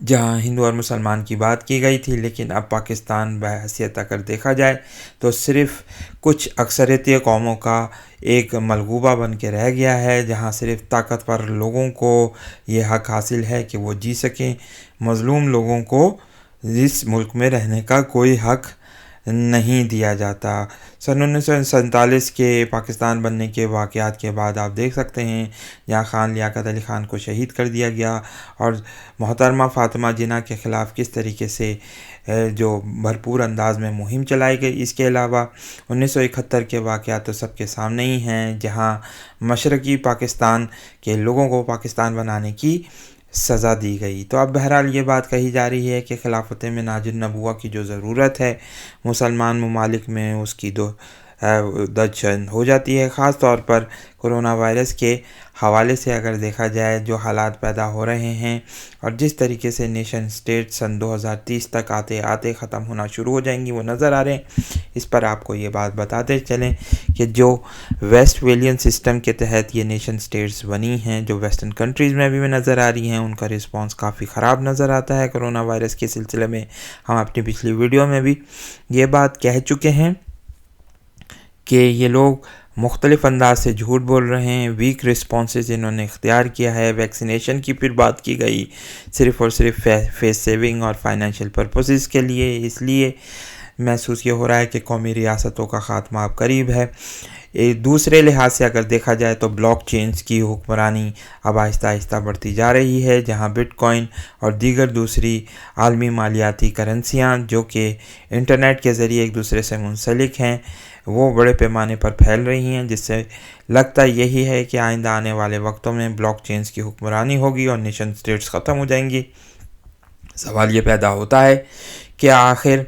جہاں ہندو اور مسلمان کی بات کی گئی تھی، لیکن اب پاکستان بحیثیت اگر دیکھا جائے تو صرف کچھ اکثریتی قوموں کا ایک ملغوبہ بن کے رہ گیا ہے، جہاں صرف طاقتور لوگوں کو یہ حق حاصل ہے کہ وہ جی سکیں، مظلوم لوگوں کو اس ملک میں رہنے کا کوئی حق نہیں دیا جاتا۔ سن 1947 کے پاکستان بننے کے واقعات کے بعد آپ دیکھ سکتے ہیں جہاں خان لیاقت علی خان کو شہید کر دیا گیا اور محترمہ فاطمہ جناح کے خلاف کس طریقے سے جو بھرپور انداز میں مہم چلائی گئی۔ اس کے علاوہ 1971 کے واقعات تو سب کے سامنے ہی ہیں، جہاں مشرقی پاکستان کے لوگوں کو پاکستان بنانے کی سزا دی گئی۔ تو اب بہرحال یہ بات کہی جا رہی ہے کہ خلافت میں ناج النبوہ کی جو ضرورت ہے مسلمان ممالک میں، اس کی درج ہو جاتی ہے، خاص طور پر کرونا وائرس کے حوالے سے اگر دیکھا جائے جو حالات پیدا ہو رہے ہیں اور جس طریقے سے نیشن سٹیٹ سن 2030 تک آتے آتے ختم ہونا شروع ہو جائیں گی وہ نظر آ رہے ہیں۔ اس پر آپ کو یہ بات بتاتے چلیں کہ جو ویسٹ ویلین سسٹم کے تحت یہ نیشن سٹیٹس بنی ہیں، جو ویسٹرن کنٹریز میں بھی نظر آ رہی ہیں، ان کا رسپانس کافی خراب نظر آتا ہے کرونا وائرس کے سلسلے میں۔ ہم اپنی پچھلی ویڈیو میں بھی یہ بات کہہ چکے ہیں کہ یہ لوگ مختلف انداز سے جھوٹ بول رہے ہیں، ویک رسپانسز انہوں نے اختیار کیا ہے۔ ویکسینیشن کی پھر بات کی گئی صرف اور صرف فیس سیونگ اور فائنینشیل پرپسز کے لیے، اس لیے محسوس یہ ہو رہا ہے کہ قومی ریاستوں کا خاتمہ اب قریب ہے۔ دوسرے لحاظ سے اگر دیکھا جائے تو بلاک چینز کی حکمرانی اب آہستہ آہستہ بڑھتی جا رہی ہے، جہاں بٹ کوائن اور دیگر دوسری عالمی مالیاتی کرنسیاں جو کہ انٹرنیٹ کے ذریعے ایک دوسرے سے منسلک ہیں وہ بڑے پیمانے پر پھیل رہی ہیں، جس سے لگتا یہی ہے کہ آئندہ آنے والے وقتوں میں بلاک چینز کی حکمرانی ہوگی اور نیشن سٹیٹس ختم ہو جائیں گی۔ سوال یہ پیدا ہوتا ہے کہ آخر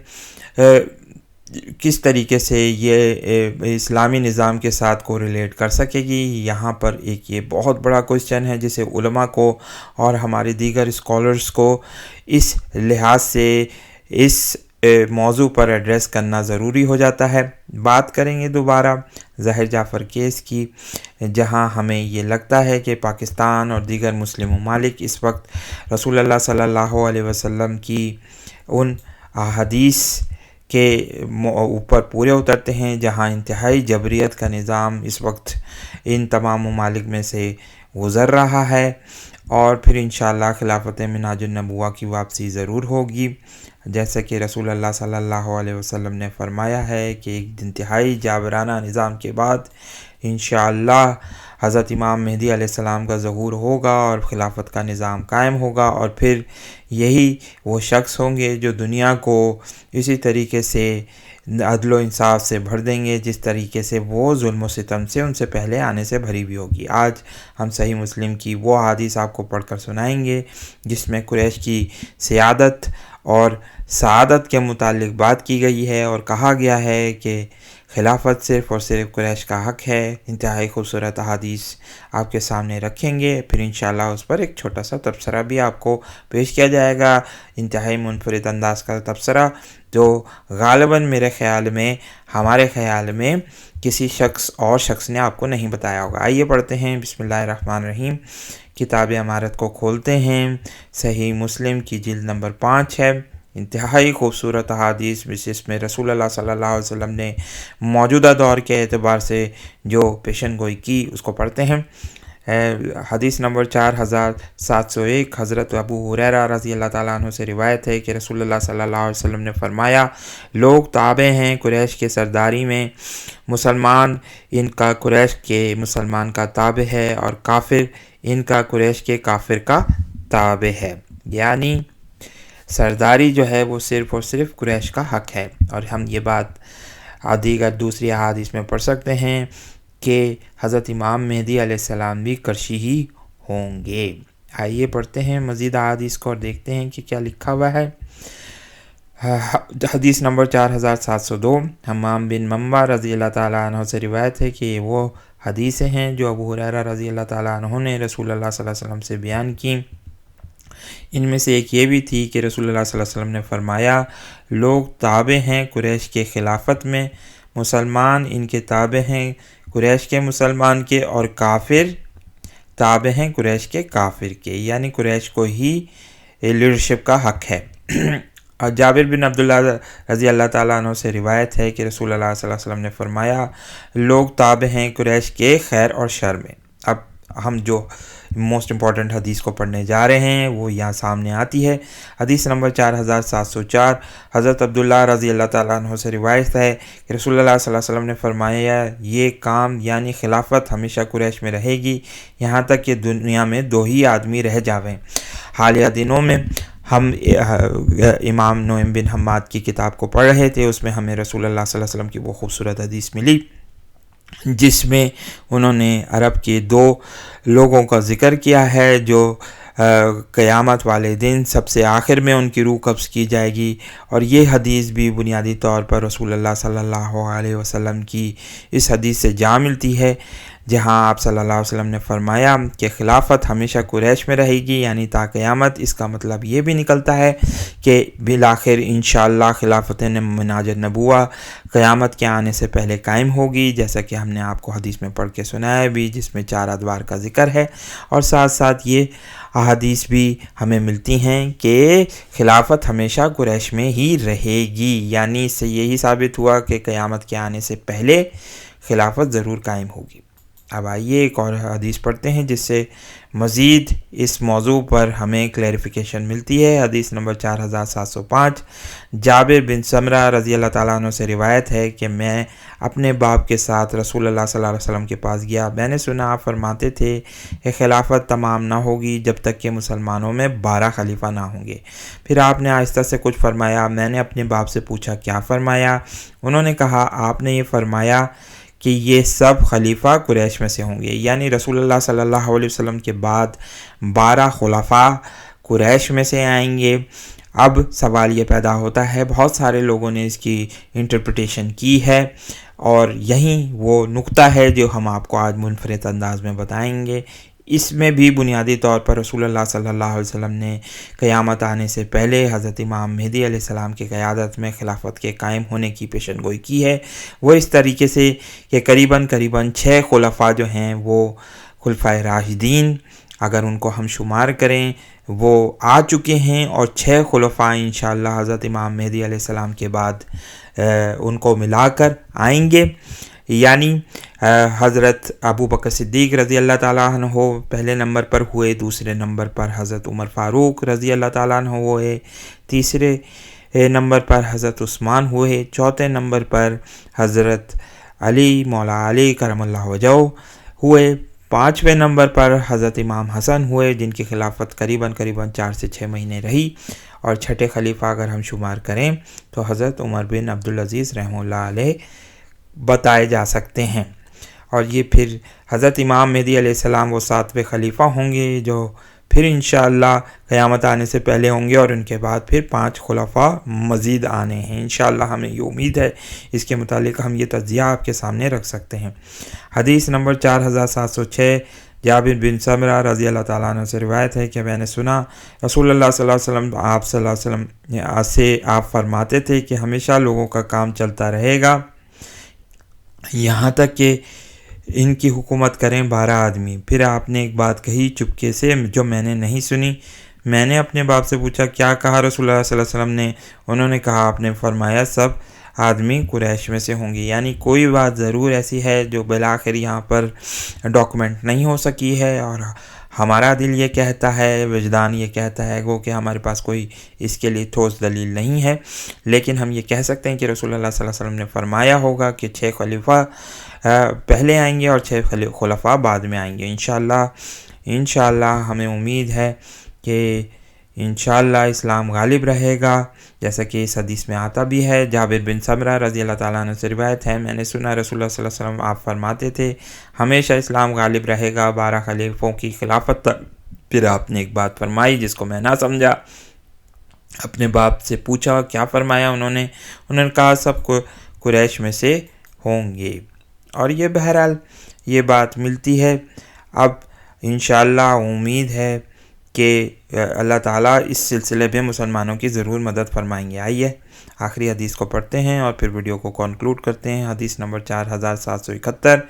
کس طریقے سے یہ اسلامی نظام کے ساتھ کو ریلیٹ کر سکے گی۔ یہاں پر ایک یہ بہت بڑا کوسچن ہے جسے علماء کو اور ہمارے دیگر اسکالرز کو اس لحاظ سے اس موضوع پر ایڈریس کرنا ضروری ہو جاتا ہے۔ بات کریں گے دوبارہ ظاہر جعفر کیس کی، جہاں ہمیں یہ لگتا ہے کہ پاکستان اور دیگر مسلم ممالک اس وقت رسول اللہ صلی اللہ علیہ وسلم کی ان احادیث کے اوپر پورے اترتے ہیں، جہاں انتہائی جبریت کا نظام اس وقت ان تمام ممالک میں سے گزر رہا ہے، اور پھر انشاءاللہ خلافت میں ناج النبوہ کی واپسی ضرور ہوگی، جیسا کہ رسول اللہ صلی اللہ علیہ وسلم نے فرمایا ہے کہ ایک انتہائی جابرانہ نظام کے بعد انشاءاللہ حضرت امام مہدی علیہ السلام کا ظہور ہوگا اور خلافت کا نظام قائم ہوگا، اور پھر یہی وہ شخص ہوں گے جو دنیا کو اسی طریقے سے عدل و انصاف سے بھر دیں گے جس طریقے سے وہ ظلم و ستم سے ان سے پہلے آنے سے بھری بھی ہوگی۔ آج ہم صحیح مسلم کی وہ احادیث آپ کو پڑھ کر سنائیں گے جس میں قریش کی سیادت اور سعادت کے متعلق بات کی گئی ہے اور کہا گیا ہے کہ خلافت صرف اور صرف قریش کا حق ہے۔ انتہائی خوبصورت احادیث آپ کے سامنے رکھیں گے، پھر انشاءاللہ اس پر ایک چھوٹا سا تبصرہ بھی آپ کو پیش کیا جائے گا، انتہائی منفرد انداز کا تبصرہ جو غالباً میرے خیال میں ہمارے خیال میں کسی شخص نے آپ کو نہیں بتایا ہوگا۔ آئیے پڑھتے ہیں، بسم اللہ الرحمن الرحیم۔ کتاب امارت کو کھولتے ہیں، صحیح مسلم کی جلد نمبر 5 ہے۔ انتہائی خوبصورت احادیث جس میں رسول اللہ صلی اللہ علیہ وسلم نے موجودہ دور کے اعتبار سے جو پیشن گوئی کی اس کو پڑھتے ہیں۔ حدیث نمبر 4701 حضرت ابو ہریرہ رضی اللہ تعالیٰ عنہ سے روایت ہے کہ رسول اللہ صلی اللہ علیہ وسلم نے فرمایا، لوگ تابع ہیں قریش کے سرداری میں، مسلمان ان کا قریش کے مسلمان کا تابع ہے اور کافر ان کا قریش کے کافر کا تابع ہے، یعنی سرداری جو ہے وہ صرف اور صرف قریش کا حق ہے۔ اور ہم یہ بات دیگر دوسری احادیث میں پڑھ سکتے ہیں کہ حضرت امام مہدی علیہ السلام بھی کرشی ہی ہوں گے۔ آئیے پڑھتے ہیں مزید احادیث کو اور دیکھتے ہیں کہ کیا لکھا ہوا ہے۔ حدیث نمبر 4702 حمام بن منبع رضی اللہ تعالیٰ عنہ سے روایت ہے کہ وہ حدیثیں ہیں جو ابو ہریرہ رضی اللہ تعالیٰ عنہ نے رسول اللہ صلی اللہ علیہ وسلم سے بیان کی۔ ان میں سے ایک یہ بھی تھی کہ رسول اللہ صلی اللہ علیہ وسلم نے فرمایا، لوگ تابع ہیں قریش کے خلافت میں، مسلمان ان کے تابع ہیں قریش کے مسلمان کے، اور کافر تابع ہیں قریش کے کافر کے، یعنی قریش کو ہی لیڈرشپ کا حق ہے۔ اور جابر بن عبداللہ رضی اللہ تعالیٰ عنہ سے روایت ہے کہ رسول اللہ صلی اللہ علیہ وسلم نے فرمایا لوگ تابع ہیں قریش کے خیر اور شر میں۔ اب ہم جو موسٹ امپورٹنٹ حدیث کو پڑھنے جا رہے ہیں وہ یہاں سامنے آتی ہے۔ حدیث نمبر 4704 حضرت عبداللہ رضی اللہ تعالیٰ عنہ سے روایت ہے کہ رسول اللہ صلی اللہ علیہ وسلم نے فرمایا یہ کام یعنی خلافت ہمیشہ قریش میں رہے گی یہاں تک کہ دنیا میں 2 ہی آدمی رہ جاویں۔ حالیہ دنوں میں ہم امام نعیم بن حماد کی کتاب کو پڑھ رہے تھے، اس میں ہمیں رسول اللہ صلی اللہ علیہ وسلم کی وہ خوبصورت حدیث ملی جس میں انہوں نے عرب کے 2 لوگوں کا ذکر کیا ہے جو قیامت والے دن سب سے آخر میں ان کی روح قبض کی جائے گی، اور یہ حدیث بھی بنیادی طور پر رسول اللہ صلی اللہ علیہ وسلم کی اس حدیث سے جا ملتی ہے جہاں آپ صلی اللہ علیہ وسلم نے فرمایا کہ خلافت ہمیشہ قریش میں رہے گی یعنی تا قیامت۔ اس کا مطلب یہ بھی نکلتا ہے کہ بالآخر انشاءاللہ خلافت مناج نبوہ قیامت کے آنے سے پہلے قائم ہوگی، جیسا کہ ہم نے آپ کو حدیث میں پڑھ کے سنایا بھی جس میں 4 ادوار کا ذکر ہے، اور ساتھ ساتھ یہ احادیث بھی ہمیں ملتی ہیں کہ خلافت ہمیشہ قریش میں ہی رہے گی، یعنی اس سے یہی ثابت ہوا کہ قیامت کے آنے سے پہلے خلافت ضرور قائم ہوگی۔ اب آئیے ایک اور حدیث پڑھتے ہیں جس سے مزید اس موضوع پر ہمیں کلیریفیکیشن ملتی ہے۔ حدیث نمبر 4705 جابر بن سمرہ رضی اللہ تعالیٰ عنہ سے روایت ہے کہ میں اپنے باپ کے ساتھ رسول اللہ صلی اللہ علیہ وسلم کے پاس گیا، میں نے سنا آپ فرماتے تھے کہ خلافت تمام نہ ہوگی جب تک کہ مسلمانوں میں 12 خلیفہ نہ ہوں گے۔ پھر آپ نے آہستہ سے کچھ فرمایا، میں نے اپنے باپ سے پوچھا کیا فرمایا؟ انہوں نے کہا آپ نے یہ فرمایا کہ یہ سب خلیفہ قریش میں سے ہوں گے، یعنی رسول اللہ صلی اللہ علیہ وسلم کے بعد 12 خلفاء قریش میں سے آئیں گے۔ اب سوال یہ پیدا ہوتا ہے، بہت سارے لوگوں نے اس کی انٹرپریٹیشن کی ہے، اور یہیں وہ نقطہ ہے جو ہم آپ کو آج منفرد انداز میں بتائیں گے۔ اس میں بھی بنیادی طور پر رسول اللہ صلی اللہ علیہ وسلم نے قیامت آنے سے پہلے حضرت امام مہدی علیہ السلام کی قیادت میں خلافت کے قائم ہونے کی پیشن گوئی کی ہے، وہ اس طریقے سے کہ قریباً 6 خلفاء جو ہیں وہ خلفائے راشدین اگر ان کو ہم شمار کریں وہ آ چکے ہیں، اور 6 خلفاء انشاءاللہ حضرت امام مہدی علیہ السلام کے بعد ان کو ملا کر آئیں گے، یعنی حضرت ابو بکر صدیق رضی اللہ تعالیٰ عنہ پہلے نمبر پر ہوئے، دوسرے نمبر پر حضرت عمر فاروق رضی اللہ تعالیٰ عنہ ہوئے، تیسرے نمبر پر حضرت عثمان ہوئے، چوتھے نمبر پر حضرت علی مولا علی کرم اللہ وجہہ ہوئے، 5ویں نمبر پر حضرت امام حسن ہوئے جن کی خلافت قریباً 4 سے 6 مہینے رہی، اور 6ٹھے خلیفہ اگر ہم شمار کریں تو حضرت عمر بن عبدالعزیز رحمہ اللہ علیہ بتائے جا سکتے ہیں۔ اور یہ پھر حضرت امام مہدی علیہ السلام وہ 7ویں خلیفہ ہوں گے جو پھر انشاءاللہ قیامت آنے سے پہلے ہوں گے، اور ان کے بعد پھر 5 خلفاء مزید آنے ہیں انشاءاللہ، ہمیں یہ امید ہے۔ اس کے متعلق ہم یہ تجزیہ آپ کے سامنے رکھ سکتے ہیں۔ حدیث نمبر 4706 جابر بن سمرہ رضی اللہ تعالیٰ عنہ سے روایت ہے کہ میں نے سنا رسول اللہ صلی اللہ علیہ وسلم آپ صلی اللہ علیہ وسلم سے آپ فرماتے تھے کہ ہمیشہ لوگوں کا کام چلتا رہے گا یہاں تک کہ ان کی حکومت کریں 12 آدمی۔ پھر آپ نے ایک بات کہی چپکے سے جو میں نے نہیں سنی، میں نے اپنے باپ سے پوچھا کیا کہا رسول اللہ صلی اللہ علیہ وسلم نے؟ انہوں نے کہا آپ نے فرمایا سب آدمی قریش میں سے ہوں گے، یعنی کوئی بات ضرور ایسی ہے جو بالآخر یہاں پر ڈاکومنٹ نہیں ہو سکی ہے، اور ہمارا دل یہ کہتا ہے، وجدان یہ کہتا ہے گو کہ ہمارے پاس کوئی اس کے لیے ٹھوس دلیل نہیں ہے، لیکن ہم یہ کہہ سکتے ہیں کہ رسول اللہ صلی اللہ علیہ وسلم نے فرمایا ہوگا کہ 6 خلیفہ پہلے آئیں گے اور 6 خلفاء بعد میں آئیں گے۔ انشاءاللہ ہمیں امید ہے کہ انشاءاللہ اسلام غالب رہے گا، جیسا کہ اس حدیث میں آتا بھی ہے۔ جابر بن سمرہ رضی اللہ تعالیٰ عنہ سے روایت ہے میں نے سنا رسول اللہ صلی اللہ علیہ وسلم آپ فرماتے تھے ہمیشہ اسلام غالب رہے گا 12 خلیفوں کی خلافت تک۔ پھر آپ نے ایک بات فرمائی جس کو میں نہ سمجھا، اپنے باپ سے پوچھا کیا فرمایا؟ انہوں نے کہا سب کو قریش میں سے ہوں گے، اور یہ بہرحال یہ بات ملتی ہے۔ اب انشاءاللہ امید ہے کہ اللہ تعالیٰ اس سلسلے میں مسلمانوں کی ضرور مدد فرمائیں گے۔ آئیے آخری حدیث کو پڑھتے ہیں اور پھر ویڈیو کو کنکلوڈ کرتے ہیں۔ حدیث نمبر 4771،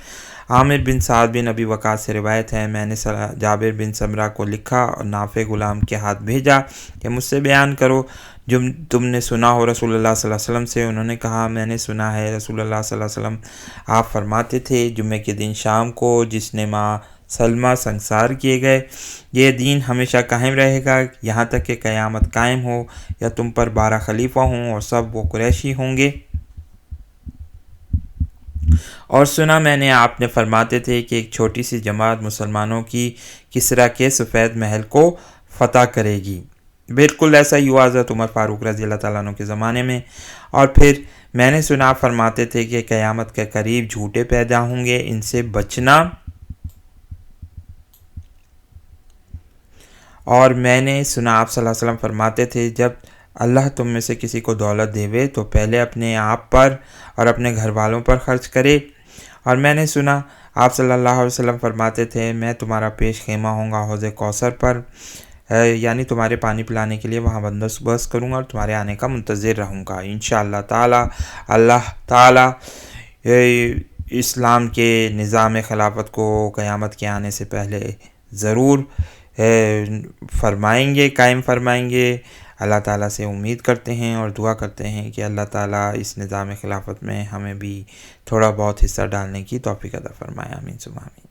عامر بن سعد بن ابی وقاص سے روایت ہے، میں نے جابر بن سمرہ کو لکھا اور نافع غلام کے ہاتھ بھیجا کہ مجھ سے بیان کرو جو تم نے سنا ہو رسول اللہ صلی اللہ علیہ وسلم سے۔ انہوں نے کہا میں نے سنا ہے رسول اللہ صلی اللہ علیہ وسلم آپ فرماتے تھے جمعے کے دن شام کو جس نے ماں سلمہ سنگسار کیے گئے، یہ دین ہمیشہ قائم رہے گا یہاں تک کہ قیامت قائم ہو یا تم پر 12 خلیفہ ہوں اور سب وہ قریشی ہوں گے۔ اور سنا میں نے آپ نے فرماتے تھے کہ ایک چھوٹی سی جماعت مسلمانوں کی کسریٰ کے سفید محل کو فتح کرے گی۔ بالکل ایسا ہی ہوا حضرت عمر فاروق رضی اللہ تعالیٰ عنہ کے زمانے میں۔ اور پھر میں نے سنا آپ فرماتے تھے کہ قیامت کے قریب جھوٹے پیدا ہوں گے، ان سے بچنا۔ اور میں نے سنا آپ صلی اللہ علیہ وسلم فرماتے تھے جب اللہ تم میں سے کسی کو دولت دے تو پہلے اپنے آپ پر اور اپنے گھر والوں پر خرچ کرے۔ اور میں نے سنا آپ صلی اللہ علیہ وسلم فرماتے تھے میں تمہارا پیش خیمہ ہوں گا حوض کوثر پر، یعنی تمہارے پانی پلانے کے لیے وہاں بندوبست کروں گا اور تمہارے آنے کا منتظر رہوں گا۔ انشاءاللہ تعالی اللہ تعالی اسلام کے نظام خلافت کو قیامت کے آنے سے پہلے ضرور فرمائیں گے، قائم فرمائیں گے۔ اللہ تعالیٰ سے امید کرتے ہیں اور دعا کرتے ہیں کہ اللہ تعالیٰ اس نظام خلافت میں ہمیں بھی تھوڑا بہت حصہ ڈالنے کی توفیق عطا فرمائے۔ آمین ثم آمین۔